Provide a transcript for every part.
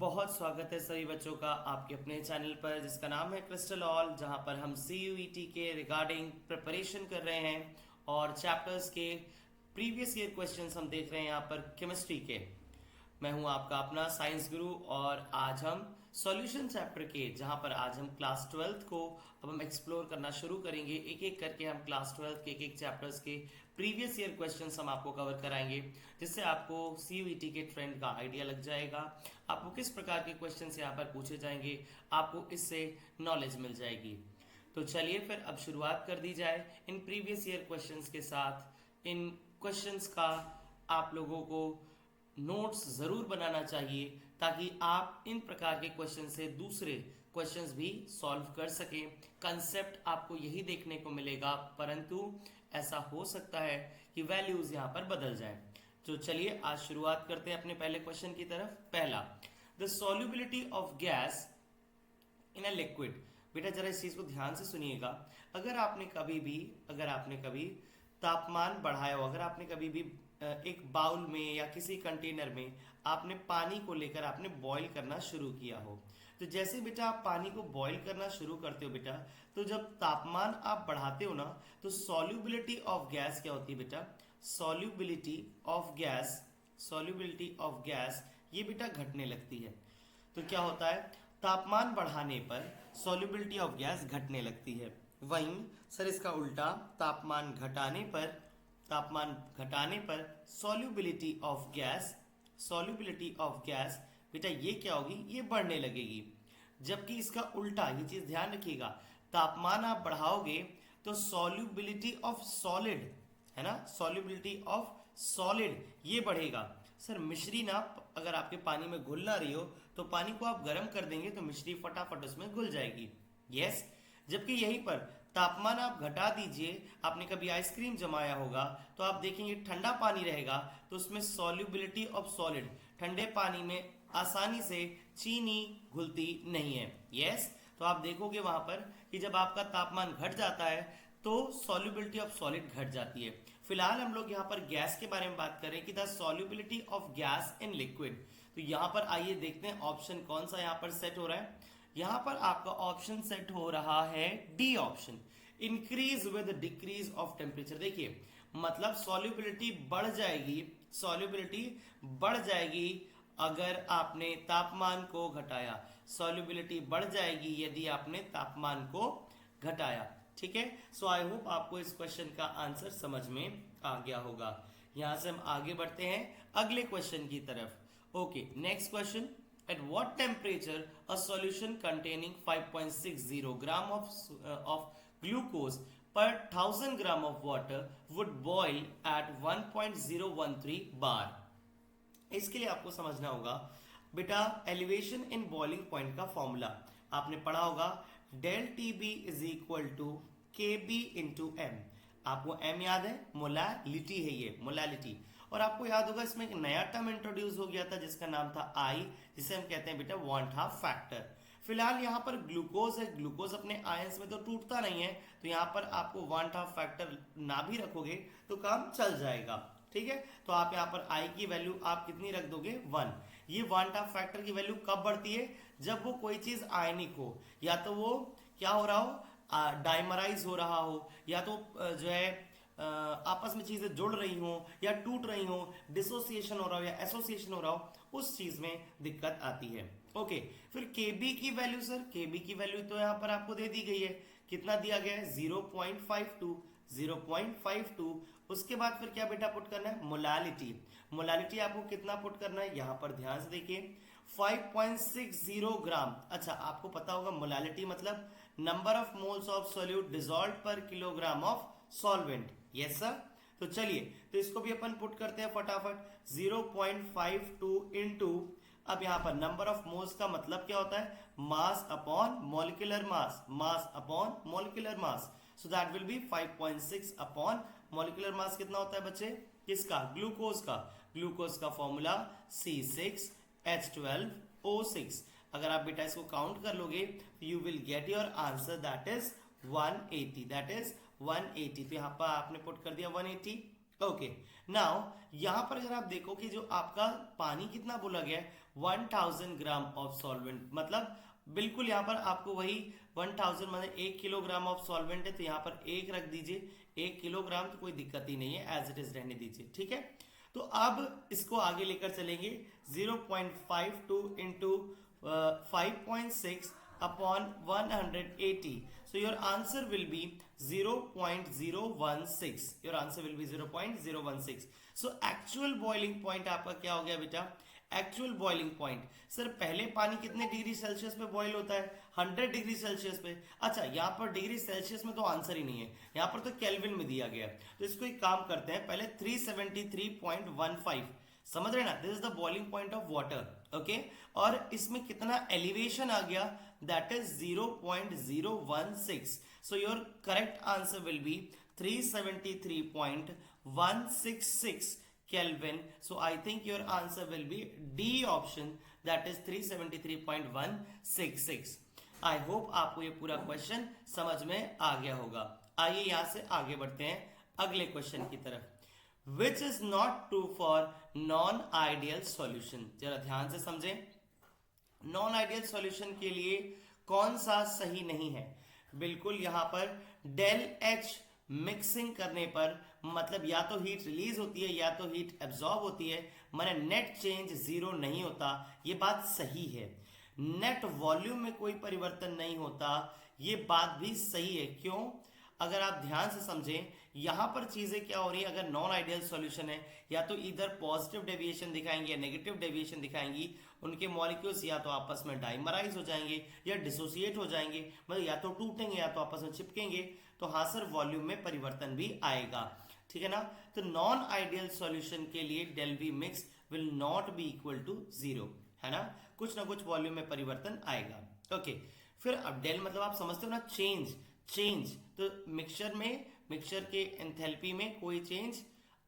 बहुत स्वागत है सभी बच्चों का आपके अपने चैनल पर जिसका नाम है क्रिस्टल ऑल, जहां पर हम CUET के रिगार्डिंग प्रिपरेशन कर रहे हैं और चैप्टर्स के प्रीवियस ईयर क्वेश्चंस हम देख रहे हैं यहाँ पर केमिस्ट्री के। मैं हूं आपका अपना साइंस गुरु और आज हम सॉल्यूशन चैप्टर के, जहां पर आज हम क्लास 12th को अब हम एक्सप्लोर करना शुरू करेंगे। एक एक करके हम क्लास 12th के एक चैप्टर्स के प्रीवियस ईयर क्वेश्चंस हम आपको कवर कराएंगे, जिससे आपको CUET के ट्रेंड का आइडिया लग जाएगा। आपको किस प्रकार के क्वेश्चंस यहाँ पर पूछे जाएंगे, आपको इससे नॉलेज मिल जाएगी। तो चलिए फिर अब शुरुआत कर दी जाए इन प्रीवियस ईयर क्वेश्चंस के साथ। इन क्वेश्चंस का आप लोगों को नोट्स जरूर बनाना चाहिए ताकि आप इन प्रकार के क्वेश्चन से दूसरे क्वेश्चंस भी सॉल्व कर सकें। कंसेप्ट आपको यही देखने को मिलेगा, परंतु ऐसा हो सकता है कि वैल्यूज यहाँ पर बदल जाएं। तो चलिए आज शुरुआत करते हैं अपने पहले क्वेश्चन की तरफ। पहला, the solubility of gas in a liquid. बेटा जरा इस चीज को ध्यान से सुनिएगा। अगर आपने कभी तापमान बढ़ाया हो, अगर आपने कभी भी एक बाउल में या किसी कंटेनर में आपने पानी को लेकर आपने बॉईल करना शुरू किया हो, तो जैसे बेटा आप पानी को बॉईल करना शुरू करते हो बेटा, तो जब तापमान आप बढ़ाते हो ना, तो सॉल्युबिलिटी ऑफ गैस क्या होती है बेटा? सॉल्युबिलिटी ऑफ गैस ये बेटा घटने लगती है। तो क्या होता है, तापमान बढ़ाने पर सॉल्युबिलिटी ऑफ गैस घटने लगती है। वहीं सर इसका उल्टा, तापमान घटाने पर सॉल्युबिलिटी ऑफ गैस बेटा ये क्या होगी, ये बढ़ने लगेगी। जबकि इसका उल्टा, ये चीज ध्यान रखिएगा, तापमान आप बढ़ाओगे तो सॉल्युबिलिटी ऑफ सॉलिड, है ना, सॉल्युबिलिटी ऑफ सॉलिड ये बढ़ेगा। सर मिश्री ना अगर आपके पानी में घुल ना रही हो, तो पानी को आप गर्म कर देंगे तो मिश्री फटाफट उसमें घुल जाएगी। यस, जबकि यहीं पर तापमान आप घटा दीजिए, आपने कभी आइसक्रीम जमाया होगा तो आप देखेंगे ठंडा पानी रहेगा तो उसमें सॉल्युबिलिटी ऑफ सॉलिड, ठंडे पानी में आसानी से चीनी घुलती नहीं है। यस, तो आप देखोगे वहां पर कि जब आपका तापमान घट जाता है तो सॉल्युबिलिटी ऑफ सॉलिड घट जाती है। फिलहाल हम लोग यहाँ पर गैस के बारे में बात करें कि the solubility of gas in liquid. तो यहाँ पर आइए देखते हैं ऑप्शन कौन सा यहाँ पर सेट हो रहा है। यहाँ पर आपका ऑप्शन सेट हो रहा है D option, increase with decrease of temperature. देखिए मतलब सॉल्युबिलिटी बढ़ जाएगी अगर आपने तापमान को घटाया। सॉल्युबिलिटी बढ़ जाएगी यदि आपने तापमान को घटाया। ठीक है, सो आई होप आपको इस क्वेश्चन का आंसर समझ में आ गया होगा। यहां से हम आगे बढ़ते हैं अगले क्वेश्चन की तरफ। Okay, next question, at what temperature a solution containing 5.60 gram of glucose per 1000 gram of water would boil at 1.013 bar। इसके लिए आपको समझना होगा बेटा एलिवेशन इन बॉइलिंग पॉइंट का फॉर्मूला आपने पढ़ा होगा, del T B is equal to K B into M. आपको एम याद है, मोलालिटी है ये, मोलालिटी। और आपको याद होगा इसमें एक नया टर्म इंट्रोड्यूस हो गया था जिसका नाम था आई, जिसे हम कहते हैं बेटा वांट हाफ फैक्टर। फिलहाल यहाँ पर ग्लूकोज है, ग्लूकोज अपने आयंस में तो टूटता नहीं है, तो यहाँ पर आपको वांट हाफ फैक्टर ना भी रखोगे तो काम चल जाएगा। ठीक है, तो आप यहाँ पर आई की वैल्यू आप कितनी रख दोगे, 1। ये वांट हाफ फैक्टर की वैल्यू कब बढ़ती है, जब वो कोई चीज आयनिक हो, या तो वो क्या हो रहा हो, डाइमराइज हो रहा हो, या तो जो है आपस में चीजें जुड़ रही हो या टूट रही हो, डिसोसिएशन हो रहा हो या एसोसिएशन हो रहा हो, उस चीज में दिक्कत आती है। ओके, फिर केबी की वैल्यू, सर केबी की वैल्यू तो यहां पर आपको दे दी गई है, कितना दिया गया है, 0.52। उसके बाद फिर क्या बेटा पुट करना है, मोलालिटी आपको कितना पुट करना है, यहां पर ध्यान से देखिए 5.60 ग्राम। अच्छा, आपको पता होगा मोलालिटी मतलब number of moles of solute dissolve per kilogram of solvent. Yes sir, तो चलिए तो इसको भी अपन पुट करते हैं फटाफट, 0.52 इंटू, अब यहां पर नंबर ऑफ मोल्स का मतलब क्या होता है, mass upon molecular mass, so that will B 5.6 upon molecular mass कितना होता है बच्चे, किसका, ग्लूकोज का फॉर्मूला C6H12O6। अगर आप बेटा इसको काउंट कर लोगे you will get your answer, that is 180। तो यहां पर आपने पुट कर दिया 180। ओके, नाउ यहां पर अगर आप देखो कि जो आपका पानी कितना बोला गया है 1000 ग्राम ऑफ सॉल्वेंट, मतलब बिल्कुल यहाँ पर आपको वही 1000 मतलब 1 किलोग्राम ऑफ सॉल्वेंट है तो यहाँ पर 1 रख दीजिए, 1 किलोग्राम, तो कोई दिक्कत ही नहीं है, एज इट इज रहने दीजिए, ठीक है। तो अब इसको आगे लेकर चलेंगे, 0.52 into 5.6 upon 180, so your answer will be 0.016, your answer will be 0.016. so actual boiling point आपका क्या हो गया बेटा, एक्चुअल बॉइलिंग पॉइंट। सर पहले पानी कितने डिग्री सेल्सियस पे बॉईल होता है, 100 डिग्री सेल्सियस पे। अच्छा यहाँ पर डिग्री सेल्सियस में तो आंसर ही नहीं है, यहाँ पर तो केल्विन में दिया गया है। तो इसको एक काम करते हैं, पहले 373.15 समझ रहे ना, this is the boiling point of water, okay. और इसमें कितना एलिवेशन आ गया, that is 0.016, so your correct answer will B 373.166 Kelvin. So I think your answer will be D option, that is 373.166. I hope आपको ये पूरा question समझ में आ गया होगा। आइए यहाँ से आगे बढ़ते हैं अगले क्वेश्चन की तरफ। Which is not true for non-ideal solution? जरा ध्यान से समझें, नॉन आइडियल सॉल्यूशन के लिए कौन सा सही नहीं है। बिल्कुल यहाँ पर डेल एच मिक्सिंग करने पर मतलब या तो हीट रिलीज होती है या तो हीट एब्जॉर्ब होती है, माने नेट चेंज जीरो नहीं होता, ये बात सही है। नेट वॉल्यूम में कोई परिवर्तन नहीं होता, ये बात भी सही है। क्यों? अगर आप ध्यान से समझें यहां पर चीजें क्या हो रही है, अगर नॉन आइडियल सॉल्यूशन है या तो इधर पॉजिटिव डेविएशन दिखाएंगे या नेगेटिव डेविएशन दिखाएंगी, उनके मॉलिक्यूल्स या तो आपस में डाइमराइज हो जाएंगे या डिसोसिएट हो जाएंगे, मतलब या तो टूटेंगे या तो आपस में चिपकेंगे, तो हाँ सर वॉल्यूम में परिवर्तन भी आएगा, ठीक है ना। तो नॉन आइडियल सॉल्यूशन के लिए del V mix will not be equal to zero, है ना, कुछ ना कुछ वॉल्यूम में परिवर्तन आएगा, ओके। फिर अब डेल मतलब आप समझते हो ना, चेंज, तो मिक्सचर के एंथैल्पी में कोई चेंज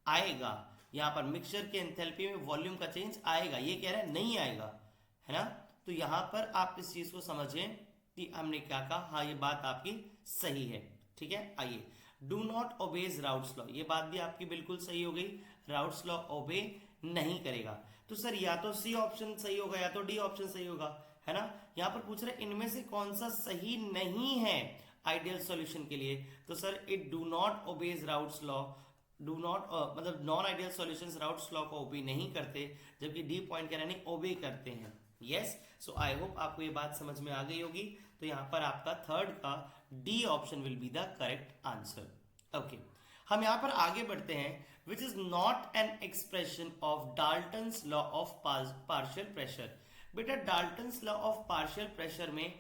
आएगा, यहाँ पर मिक्सचर के एंथैल्पी में वॉल्यूम का चेंज आएगा, ये कह रहा है नहीं आएगा, है ना। तो यहाँ पर आप इस चीज को समझें कि हमने क्या कहा, हाँ ये बात आपकी सही है, ठीक है। आइए, do not obeys Raoult's law, ये बात भी आपकी बिल्कुल सही हो गई, राउट्स लॉ ओबे नहीं करेगा। तो सर या तो सी ऑप्शन सही होगा या तो डी ऑप्शन सही होगा, है ना। यहाँ पर पूछ रहे इनमें से कौन सा सही नहीं है आइडियल सॉल्यूशन के लिए, तो sir it do not obeys Raoult's law, do not मतलब non ideal solutions Raoult's law को ओबे नहीं करते, जबकि डी पॉइंट कह रहे हैं ओबे करते हैं। यस, सो आई होप आपको ये बात समझ में आ गई होगी। तो यहाँ पर आपका थर्ड का D option will be the correct answer, okay. हम यहाँ पर आगे बढ़ते हैं, which is not an expression of Dalton's law of partial pressure. बेटा Dalton's law of partial pressure में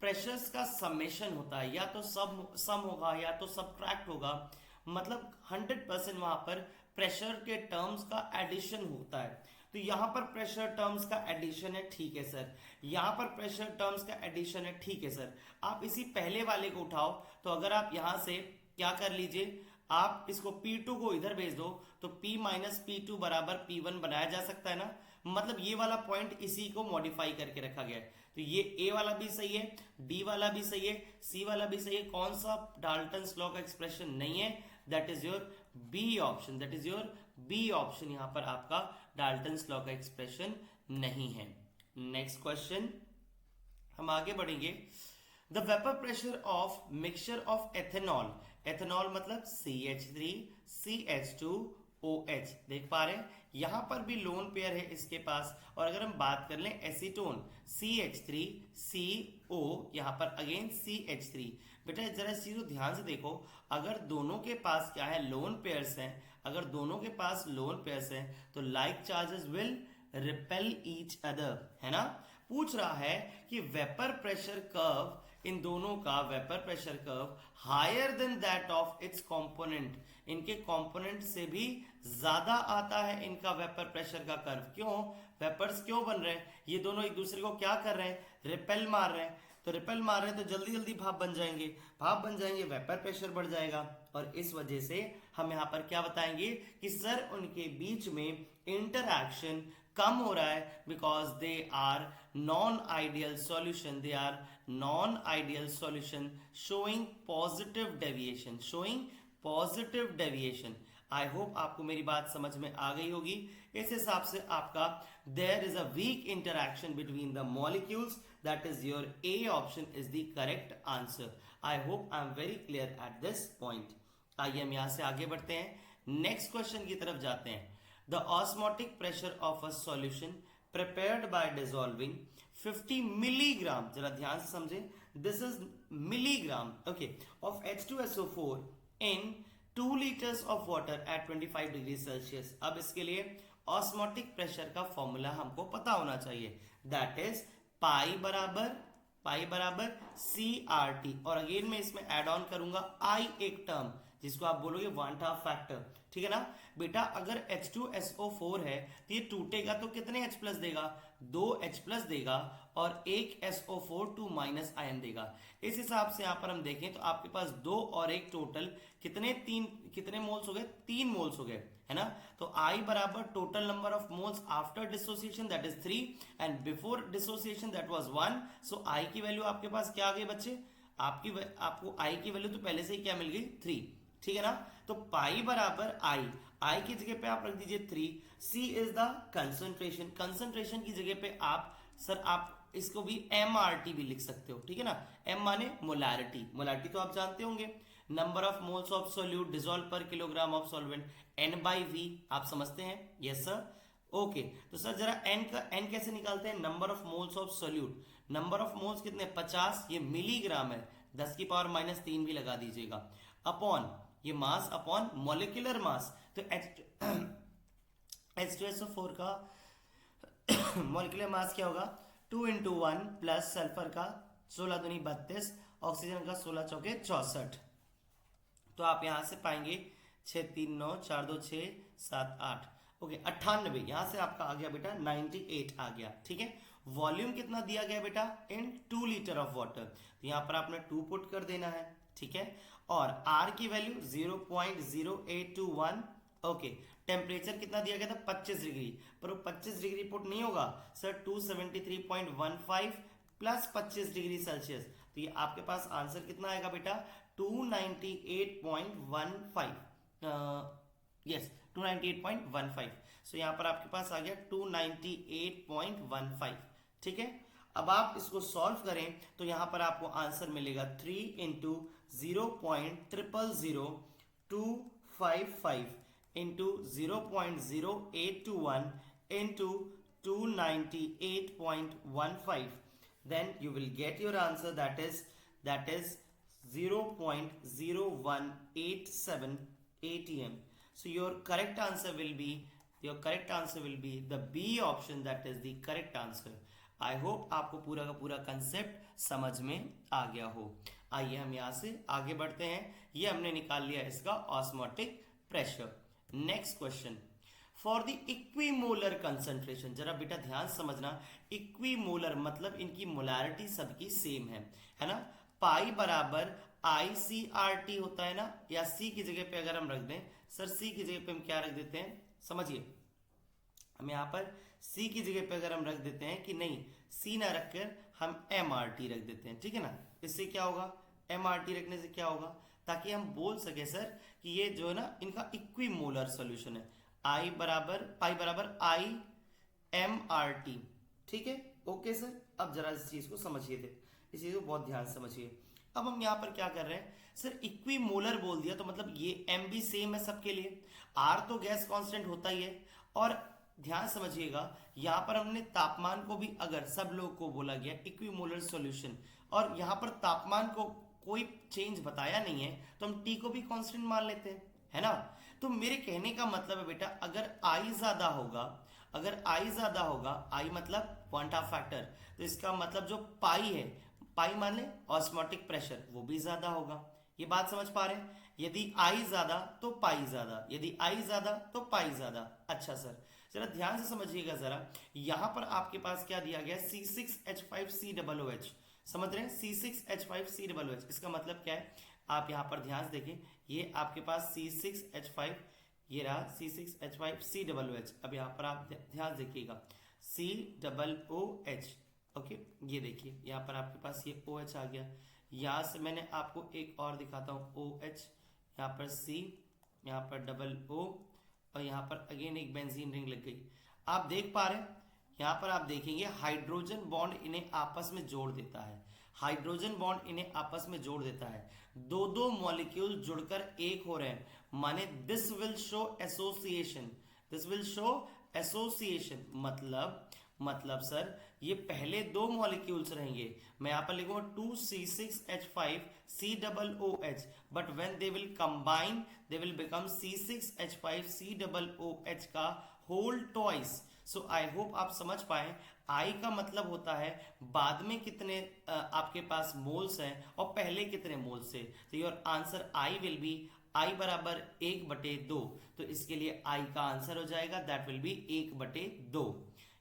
प्रेशर्स का समेशन होता है, या तो सम होगा या तो सबट्रैक्ट होगा, मतलब 100% वहां पर प्रेशर के टर्म्स का एडिशन होता है। तो यहां पर प्रेशर टर्म्स का एडिशन है, ठीक है सर, यहां पर प्रेशर टर्म्स का एडिशन है, ठीक है सर। आप इसी पहले वाले को उठाओ, तो अगर आप यहां से क्या कर लीजिए, आप इसको P2 को इधर भेज दो तो P माइनस P2 बराबर P1 बनाया जा सकता है ना, मतलब ये वाला पॉइंट इसी को मॉडिफाई करके रखा गया है। तो ये ए वाला भी सही है, डी वाला भी सही है, सी वाला भी सही है, कौन सा डाल्टन्स लॉ का एक्सप्रेशन नहीं है, that is your B option, that is your B option, यहां पर आपका डाल्टन्स लॉ का एक्सप्रेशन नहीं है। नेक्स्ट क्वेश्चन हम आगे बढ़ेंगे। The vapour pressure of mixture of ethanol, ethanol मतलब CH3 CH2OH, देख पा रहे हैं यहां पर भी लोन पेयर है इसके पास। और अगर हम बात कर लें एसीटोन CH3CO, यहां पर अगेन CH3। बेटा जरा इस चीज को ध्यान से देखो, अगर दोनों के पास क्या है, लोन पेयर्स हैं, अगर दोनों के पास लोन पेयर्स हैं तो like charges will repel each other, है ना। पूछ रहा है कि वेपर प्रेशर कर्व, इन दोनों का vapour pressure curve higher than that of its component, इनके कंपोनेंट से भी ज्यादा आता है इनका वेपर प्रेशर का कर्व। क्यों? वेपर्स क्यों बन रहे हैं, ये दोनों एक दूसरे को क्या कर रहे हैं, रिपेल मार रहे हैं। तो रिपेल मार रहे हैं तो जल्दी जल्दी भाप बन जाएंगे, भाप बन जाएंगे, वेपर प्रेशर बढ़ जाएगा। और इस वजह से हम यहाँ पर क्या बताएंगे कि सर उनके बीच में इंटरैक्शन कम हो रहा है, because they are non ideal solution, they are non ideal solution showing positive deviation, showing positive deviation. I hope आपको मेरी बात समझ में आ गई होगी। इस हिसाब से आपका there is a weak interaction between the molecules, that is your A option is the correct answer. I hope I am very clear at this point. आइए हम यहां से आगे बढ़ते हैं, नेक्स्ट क्वेश्चन की तरफ जाते हैं। The osmotic pressure of a solution prepared by dissolving 50 milligram, जरा ध्यान से समझे, this is milligram, okay, of H2SO4 in 2 liters of water at 25 degree Celsius. अब इसके लिए ऑस्मोटिक प्रेशर का फॉर्मूला हमको पता होना चाहिए, दैट इज पाई बराबर CRT, और अगेन मैं इसमें एड ऑन करूंगा I, एक टर्म जिसको आप बोलोगे वन हाफ फैक्टर, ठीक है ना बेटा। अगर H2SO4 है तो ये टूटेगा तो कितने H प्लस देगा, 2 H प्लस देगा, और एक SO4 2 माइनस आयन देगा। इस हिसाब से यहां पर हम देखें तो आपके पास 2 और 1 टोटल कितने मोल्स हो गए, 3 मोल्स हो गए, है ना। तो I बराबर total number of moles after dissociation that is 3 and before dissociation that was 1। So I की वैल्यू आपके पास क्या आ गई बच्चे, आपको I की वैल्यू तो पहले से ही क्या मिल गई, 3, ठीक है ना। तो पाई बराबर I की जगह पे आप रख दीजिए 3। C इज द कंसंट्रेशन की जगह पे आप इसको भी MRT भी लिख सकते हो, ठीक है ना। M माने मोलारिटी तो आप जानते होंगे, number of moles of solute dissolve per kilogram of solvent, N/V आप समझते हैं, यस सर, ओके। तो सर जरा N कैसे निकालते हैं, number of moles of solute, number of moles कितने 50, ये मिलीग्राम है, 10 की पावर -3 भी लगा दीजिएगा, अपॉन ये मास अपॉन मॉलिक्यूलर मास। तो H2SO4 का मॉलिक्यूलर मास क्या होगा, 2 × 1 प्लस सल्फर का 16 दूनी 32, ऑक्सीजन का 16 चौके 64। तो आप यहां से पाएंगे 6 3 9 4 2 6 7 8, ओके 98, यहां से आपका आ गया बेटा 98 आ गया, ठीक है। वॉल्यूम कितना दिया गया बेटा, इन 2 लीटर ऑफ वाटर, तो यहां पर आपने 2 पुट कर देना है, ठीक है। और R की वैल्यू 0.0821, ओके। टेम्परेचर कितना दिया गया था, 25 डिग्री, पर वो 25 डिग्री पुट नहीं होगा सर, 273.15 प्लस 25 डिग्री सेल्सियस, तो ये आपके पास आंसर कितना आएगा बेटा, 298.15, यस 298.15। सो यहां पर आपके पास आ गया 298.15, ठीक है। अब आप इसको सॉल्व करें तो यहां पर आपको आंसर मिलेगा 3 × 0.000255 into 0.0821 into 298.15, then you will get your answer, that is 0.0187 atm. So your correct answer will be the B option, that is the correct answer. I hope आपको पूरा का पूरा कंसेप्ट समझ में आ गया हो। आइए हम यहां से आगे बढ़ते हैं, ये हमने निकाल लिया इसका osmotic pressure. Next question, for the equimolar concentration, जरा बेटा ध्यान समझना, इक्विमोलर मतलब इनकी मोलारिटी सबकी सेम है ना। पाई बराबर ICRT होता है ना, या C की जगह पे अगर हम रख दें, सर C की जगह पे हम क्या रख देते हैं, समझिए, हम यहाँ पर C की जगह पे अगर हम रख देते हैं कि नहीं, C ना रखकर हम MRT रख देते हैं, ठीक है ना। इससे क्या होगा, MRT रखने से क्या होगा, ताकि हम बोल सके सर कि ये जो है ना इनका इक्विमोलर सॉल्यूशन है, पाई बराबर IMRT, ठीक है, ओके सर। अब जरा इस चीज को समझिए थे, इस चीज को बहुत ध्यान से समझिए। अब हम यहाँ पर क्या कर रहे हैं सर, इक्विमोलर बोल दिया तो मतलब ये M भी सेम है सबके लिए, R तो गैस कांस्टेंट होता ही है, और ध्यान समझिएगा यहां पर हमने तापमान को भी अगर सब लोग को बोला गया इक्विमोलर सॉल्यूशन, और यहां पर तापमान को कोई चेंज बताया नहीं है, तो हम T को भी कांस्टेंट मान लेते हैं, है ना। तो मेरे कहने का मतलब है बेटा, अगर I ज्यादा होगा, I मतलब वन हाफ फैक्टर, तो इसका मतलब जो पाई है, पाई मान ले ऑस्मोटिक प्रेशर, वो भी ज्यादा होगा। ये बात समझ पा रहे हैं, यदि I ज्यादा तो पाई ज्यादा, यदि I ज्यादा तो पाई ज्यादा। अच्छा सर जरा ध्यान से समझिएगा, जरा यहां पर आपके पास क्या दिया गया, C6H5COOH, समझ रहे हैं, C6H5COOH, इसका मतलब क्या है, आप यहां पर ध्यान से देखें, ये आपके पास C6H5, ये रहा C6H5COOH। अब यहां पर आप ध्यान देखिएगा COOH, ओके, ये देखिए यहां पर आपके पास ये OH आ गया। यहां से मैंने आपको एक और दिखाता हूं OH, यहाँ पर C, यहाँ पर डबल O और यहाँ पर अगेन एक बेंजीन रिंग लग गई। आप देख पा रहे हैं यहाँ पर, आप देखेंगे हाइड्रोजन बॉन्ड इन्हें आपस में जोड़ देता है, हाइड्रोजन बॉन्ड इन्हें आपस में जोड़ देता है, दो दो मॉलिक्यूल जुड़कर एक हो रहे हैं, माने this will show association, this will show association. मतलब सर ये पहले दो मॉलिक्यूल्स रहेंगे, मैं यहां पर लिखूंगा 2C6H5COOH, but when they will combine they will become C6H5COOH का whole twice. So I hope आप समझ पाए, आई का मतलब होता है बाद में कितने आपके पास मोल्स हैं और पहले कितने मोल्स थे। तो your answer I will be I बराबर 1/2। तो इसके लिए आई का आंसर हो जाएगा दैट विल बी 1/2।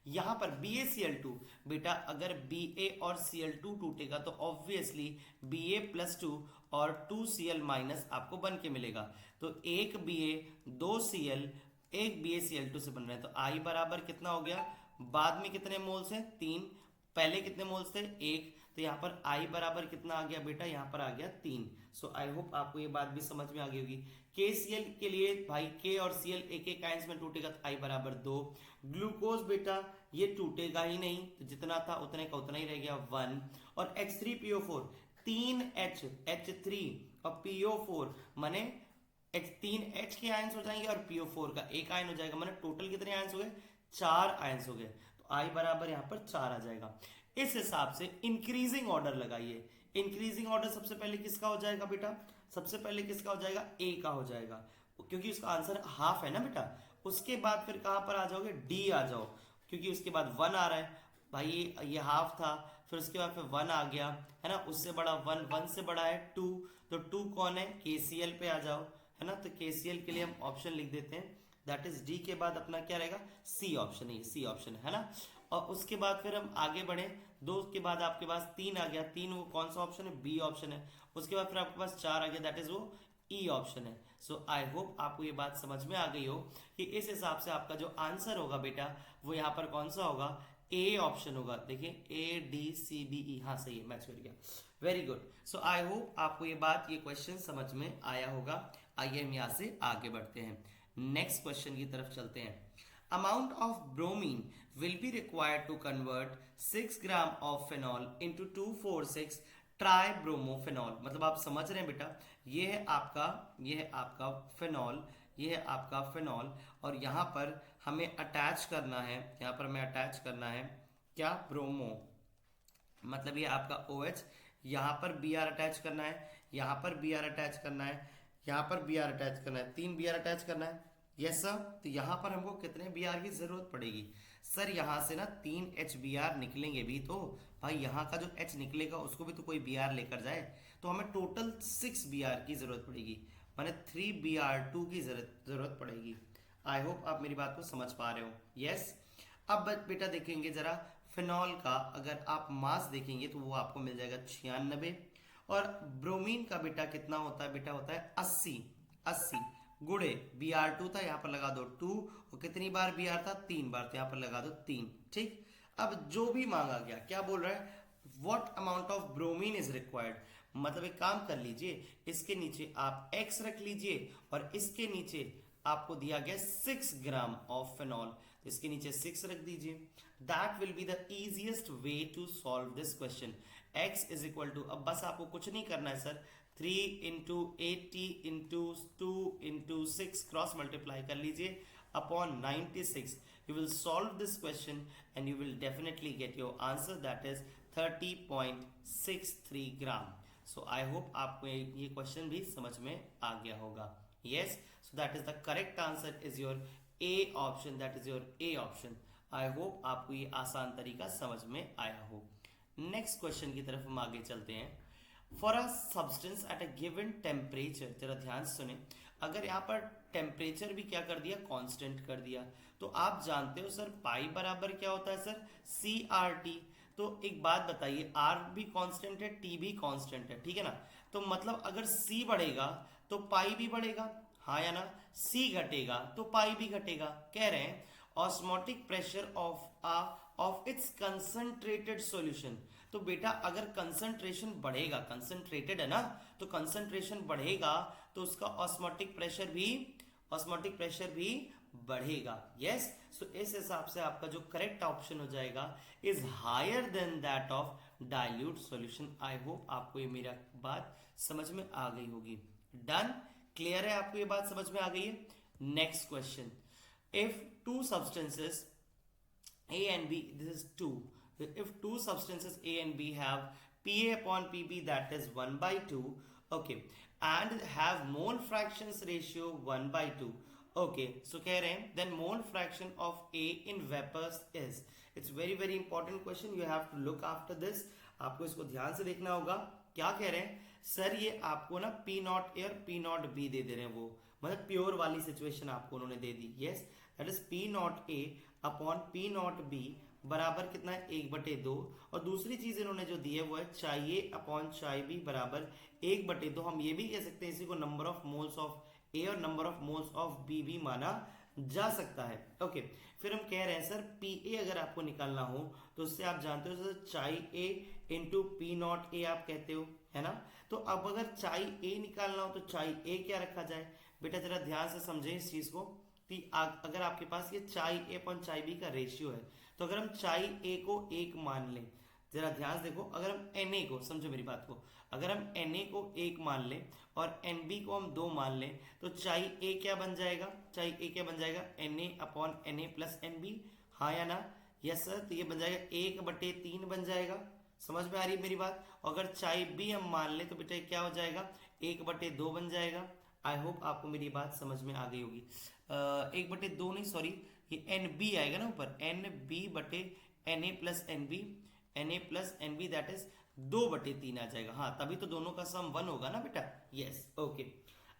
यहां पर BaCl2, बेटा अगर Ba और Cl2 टूटेगा तो ऑब्वियसली Ba+2 और 2Cl- आपको बन के मिलेगा। तो एक Ba 2Cl एक BaCl2 से बन रहा है, तो I बराबर कितना हो गया, बाद में कितने मोल्स हैं 3, पहले कितने मोल्स थे 1, तो यहाँ पर I बराबर कितना आ गया बेटा, यहाँ पर आ गया 3। सो आई होप आपको ये बात भी समझ में आ गई होगी। KCl के लिए भाई K और Cl एक एक आयंस में टूटेगा तो I बराबर 2। ग्लूकोज बेटा ये टूटेगा ही नहीं, तो जितना था उतने का उतना ही रह गया 1। और H3PO4 3 H3 और PO4 माने तीन H के आयंस हो जाएंगे और PO4 का एक आयन हो जाएगा, माने टोटल कितने आयंस हो गए, 4 आयंस हो गए। तो I बराबर यहाँ पर 4 आ जाएगा। इस हिसाब से इंक्रीजिंग ऑर्डर लगाइए। इंक्रीजिंग ऑर्डर सबसे पहले किसका हो जाएगा बेटा, सबसे पहले किसका हो जाएगा, A का हो जाएगा, क्योंकि उसका आंसर हाफ है ना बेटा। उसके बाद फिर कहां पर आ जाओगे, D आ जाओ, क्योंकि उसके बाद 1 आ रहा है भाई, ये हाफ था, फिर उसके बाद फिर 1 आ गया है ना, उससे बड़ा 1, 1 से बड़ा है 2, तो 2 कौन है, KCl पे आ जाओ है ना। तो KCl के लिए हम ऑप्शन लिख देते हैं, दैट इज D के बाद अपना क्या रहेगा, C ऑप्शन है, C ऑप्शन है ना। और उसके बाद फिर हम आगे बढ़े, 2 के बाद आपके पास 3 आ गया, 3 वो कौन सा ऑप्शन है, B ऑप्शन है। उसके बाद फिर आपके पास 4 आ गया, दैट इज वो E ऑप्शन है। सो आई होप आपको ये बात समझ में आ गई हो कि इस हिसाब से आपका जो आंसर होगा बेटा वो यहाँ पर कौन सा होगा, A ऑप्शन होगा। देखिए ADCBE, हाँ सही है, मैच कर गया, very good. So I hope आपको ये बात, ये क्वेश्चन समझ में आया होगा। आइए हम यहाँ से आगे बढ़ते हैं, नेक्स्ट क्वेश्चन की तरफ चलते हैं। Amount of bromine will be required to convert 6 gram of phenol into 2,4,6 ट्राइब्रोमोफेनॉल। मतलब आप समझ रहे हैं बेटा, ये है आपका फेनॉल, ये है आपका फेनॉल, और यहाँ पर हमें अटैच करना है, यहाँ पर हमें अटैच करना है क्या, ब्रोमो, मतलब ये आपका OH, यहाँ पर Br अटैच करना है, यहाँ पर Br अटैच करना है, यहाँ पर Br अटैच करना है, 3 Br अटैच करना है, यस सर। तो यहाँ पर हमको कितने Br की जरूरत पड़ेगी सर, यहाँ से ना 3 HBr निकलेंगे भी तो भाई, यहाँ का जो H निकलेगा उसको भी तो कोई Br लेकर जाए, तो हमें टोटल 6 Br की जरूरत पड़ेगी, माने 3 Br2 की जरूरत पड़ेगी। आई होप आप मेरी बात को समझ पा रहे हो, यस। अब बेटा देखेंगे जरा फिनॉल का, अगर आप मास देखेंगे तो वो आपको मिल जाएगा 96, और ब्रोमीन का बेटा कितना होता है, बेटा होता है 80 गुड़े Br2 था, यहाँ पर लगा दो 2, और कितनी बार Br था, 3 बार, तो यहाँ पर लगा दो 3, ठीक। अब जो भी मांगा गया, क्या बोल रहा है, what amount of bromine is required, मतलब एक काम कर लीजिए, इसके नीचे आप X रख लीजिए और इसके नीचे आपको दिया गया 6 ग्राम ऑफ फेनॉल, इसके नीचे 6 रख दीजिए। That will be the easiest way to solve this question. X is equal to, अब बस आपको कुछ नहीं करना है sir, 3 into 80 into 2 into 6 cross multiply कर लीजिए upon 96। You will solve this question and you will definitely get your answer, that is 30.63 gram. So I hope आपको ये क्वेश्चन भी समझ में आ गया होगा, yes. So that is the correct answer is your A option, that is your A option. I hope आपको ये आसान तरीका समझ में आया हो। नेक्स्ट क्वेश्चन की तरफ हम आगे चलते हैं। For a substance at a given temperature, जरा ध्यान से सुने, अगर यहाँ पर टेम्परेचर भी क्या कर दिया, कांस्टेंट कर दिया, तो आप जानते हो सर पाई बराबर क्या होता है सर, CRT। तो एक बात बताइए, R भी कांस्टेंट है, T भी कांस्टेंट है, ठीक है ना, तो मतलब अगर C बढ़ेगा तो पाई भी बढ़ेगा, हाँ या ना, C घटेगा तो पाई भी घटेगा। कह रहे हैं osmotic pressure of its concentrated solution, तो बेटा अगर कंसंट्रेशन बढ़ेगा, कंसंट्रेटेड है ना, तो कंसंट्रेशन बढ़ेगा तो उसका ऑस्मोटिक प्रेशर भी ऑस्मोटिक प्रेशर भी बढ़ेगा। यस, सो इस हिसाब से आपका जो करेक्ट ऑप्शन हो जाएगा is higher than that of dilute solution. I hope आपको ये मेरा बात समझ में आ गई होगी। डन, क्लियर है, आपको ये बात समझ में आ गई है। Next question, if two substances A and B, this is 2. If two substances A and B have Pa upon Pb, that is 1 by 2, okay, and have mole fractions ratio 1 by 2, okay, so कह रहे हैं then mole fraction of A in vapors is, it's very very important question, you have to look after this, आपको इसको ध्यान से देखना होगा। क्या कह रहे हैं सर, ये आपको ना P नॉट ए और P नॉट बी दे रहे हैं, वो मतलब प्योर वाली सिचुएशन आपको उन्होंने दे दी। Yes, that is P not A upon P not B बराबर कितना है 1/2, और दूसरी चीज इन्होंने जो दी है वो है चाहे अपॉन चाहे बी बराबर 1/2। हम ये भी कह सकते हैं इसी को number of moles of A और number of moles of B भी माना जा सकता है। ओके, फिर हम कह रहे हैं सर पी ए अगर आपको निकालना हो तो उससे आप जानते हो सर चाई ए इंटू पी नॉट ए आप कहते हो, है ना। तो अब अगर चाई ए निकालना हो तो चाई ए क्या रखा जाए, बेटा जरा ध्यान से समझें इस चीज को कि अगर आपके पास ये चाई ए अपॉन चाई बी का रेशियो है तो अगर हम चाई ए को 1 मान लें, जरा ध्यान से देखो, अगर हम एन ए को, समझो मेरी बात को, अगर हम एन ए को 1 मान लें और एन बी को हम 2 मान लें तो चाई ए क्या बन जाएगा, चाई ए क्या बन जाएगा N A upon N A plus N B, हाँ या ना। यस सर, तो ये बन जाएगा 1/3 बन जाएगा। समझ में आ रही है मेरी बात। अगर चाई बी हम मान लें तो बेटा क्या हो जाएगा 1/2 बन जाएगा। आई होप आपको मेरी बात समझ में आ गई होगी। 1/2 नहीं, सॉरी, ये एन बी आएगा ना ऊपर, एन बी बटे N A plus N B, N A plus N B that is 2/3 आ जाएगा। हाँ, तभी तो दोनों का सम 1 होगा ना बेटा। Yes, okay.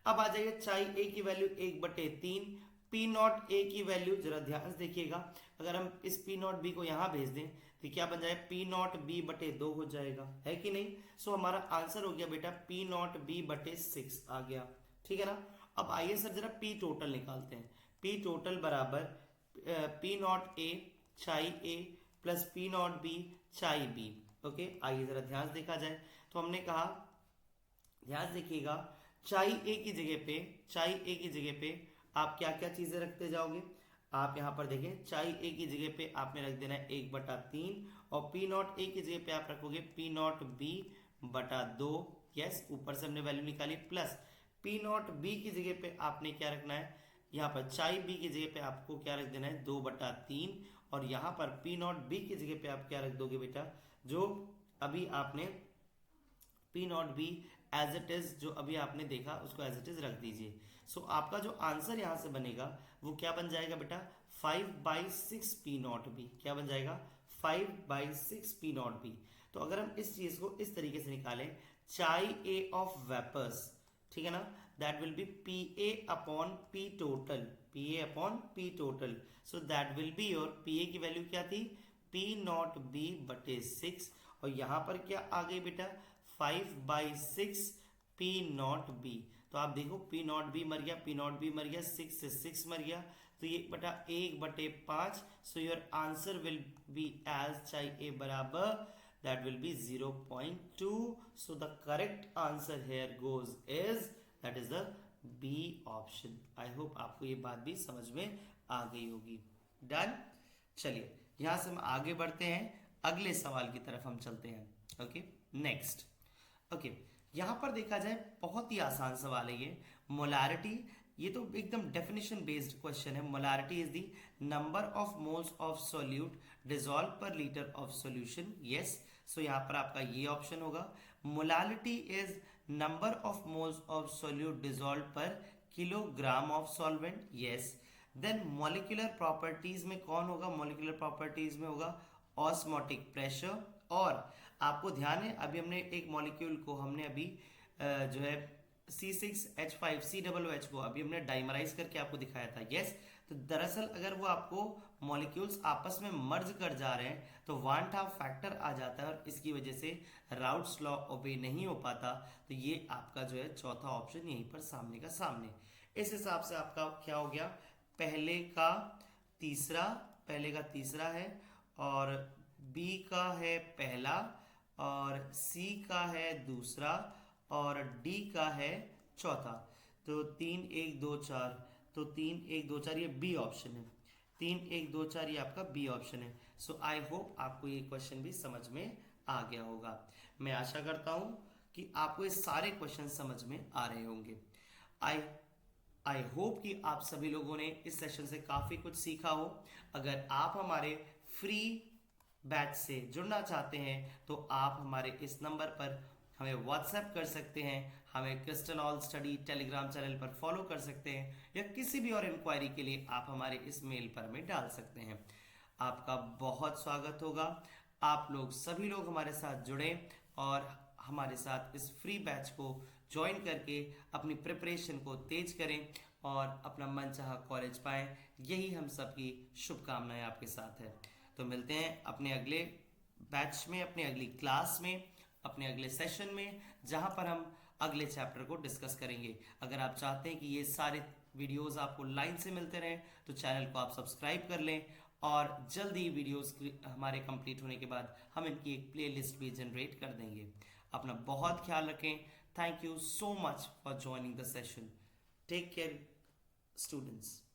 अब आ जाइए चाई ए की वैल्यू 1/3, पी नॉट ए की वैल्यू जरा ध्यान से देखिएगा, अगर हम इस पी नॉट बी को यहां भेज दें तो क्या बन जाएगा पी नॉट बी बटे 2 हो जाएगा, है कि नहीं। सो हमारा आंसर हो गया बेटा पी नॉट बी बटे 6 आ गया, ठीक है ना। अब आइए सर जरा पी टोटल निकालते हैं। पी टोटल बराबर पी नॉट ए चाई ए प्लस पी नॉट बी चाई बी। ओके, आइए जरा ध्यान से देखा जाए तो हमने कहा, ध्यान से देखिएगा, चाई ए की जगह पे, चाई ए की जगह पे आप क्या क्या चीजें रखते जाओगे। आप यहां पर देखें, चाई ए की जगह पे आपने रख देना है 1/3 और पी नॉट ए की जगह पे आप रखोगे पी नॉट बी बटा 2। यस, ऊपर से हमने वैल्यू निकाली, प्लस पी नॉट बी की जगह पे आपने क्या रखना है, यहाँ पर चाई बी की जगह पे आपको क्या रख देना है 2/3, और यहाँ पर पी नॉट बी की जगह पे आप क्या रख दोगे बेटा, जो अभी आपने P naught B as it is, जो अभी आपने देखा उसको एज इट इज रख दीजिए। सो आपका जो आंसर यहां से बनेगा वो क्या बन जाएगा बेटा 5/6 पी नॉट बी, क्या बन जाएगा 5/6 पी नॉट बी। तो अगर हम इस चीज को इस तरीके से निकालें, चाई ए ऑफ वेपर्स, ठीक है ना, that will B P A upon P total, P A upon P total. So that will be your P A की वैल्यू क्या थी पी नॉट बी बटे 6, और यहां पर क्या आ गई बेटा 5/6 पी नॉट बी। तो आप देखो पी नॉट बी मर गया, पी नॉट बी मर गया, 6 से 6 मर गया, तो ये बटा 1/5। So your answer will be as chi A बराबर that will be 0.2। So the correct answer here goes is that is the B option. I hope आपको ये बात भी समझ में आ गई होगी। डन, चलिए यहां से हम आगे बढ़ते हैं, अगले सवाल की तरफ हम चलते हैं। Okay, next. ओके, यहां पर देखा जाए बहुत ही आसान सवाल है ये, मोलारिटी। ये तो एकदम डेफिनेशन बेस्ड क्वेश्चन है। Molarity is the number of moles of solute dissolve per litre of solution. Yes, so यहां पर आपका ये ऑप्शन होगा। Molarity is number of moles of solute dissolve per kilogram of solvent. Yes, then molecular properties में कौन होगा, molecular properties में होगा ऑस्मोटिक प्रेशर। और आपको ध्यान है अभी हमने एक मॉलिक्यूल को हमने अभी जो है C6H5COOH को अभी हमने डाइमराइज करके आपको दिखाया था। यस, तो दरअसल अगर वो आपको मॉलिक्यूल्स आपस में मर्ज कर जा रहे हैं तो वान हाफ फैक्टर आ जाता है और इसकी वजह से राउट्स लॉ ओबे नहीं हो पाता। तो ये आपका जो है चौथा ऑप्शन यहीं पर सामने का सामने। इस हिसाब से आपका क्या हो गया, पहले का तीसरा है और बी का है पहला और सी का है दूसरा और डी का है चौथा। तो 3 1 2 4 तो 3 1 2 4 ये बी ऑप्शन है। 3 1 2 4 ये आपका बी ऑप्शन है। सो आई होप आपको ये क्वेश्चन भी समझ में आ गया होगा। मैं आशा करता हूं कि आपको ये सारे क्वेश्चन समझ में आ रहे होंगे। आई आई होप कि आप सभी लोगों ने इस सेशन से काफी कुछ सीखा हो। अगर आप हमारे फ्री बैच से जुड़ना चाहते हैं तो आप हमारे इस नंबर पर हमें व्हाट्सएप कर सकते हैं, हमें crystal all study Telegram channel पर फॉलो कर सकते हैं, या किसी भी और इंक्वायरी के लिए आप हमारे इस मेल पर हमें डाल सकते हैं। आपका बहुत स्वागत होगा। आप लोग सभी लोग हमारे साथ जुड़ें और हमारे साथ इस फ्री बैच को ज्वाइन करके अपनी प्रिपरेशन को तेज करें और अपना मनचाहा कॉलेज पाएं। यही हम सबकी शुभकामनाएं आपके साथ है। तो मिलते हैं अपने अगले बैच में, अपने अगली क्लास में, अपने अगले सेशन में, जहां पर हम अगले चैप्टर को डिस्कस करेंगे। अगर आप चाहते हैं कि ये सारे वीडियोस आपको लाइन से मिलते रहें तो चैनल को आप सब्सक्राइब कर लें, और जल्दी वीडियोस हमारे कंप्लीट होने के बाद हम इनकी एक प्लेलिस्ट भी जनरेट कर देंगे। अपना बहुत ख्याल रखें। Thank you so much for joining the session. Take care students.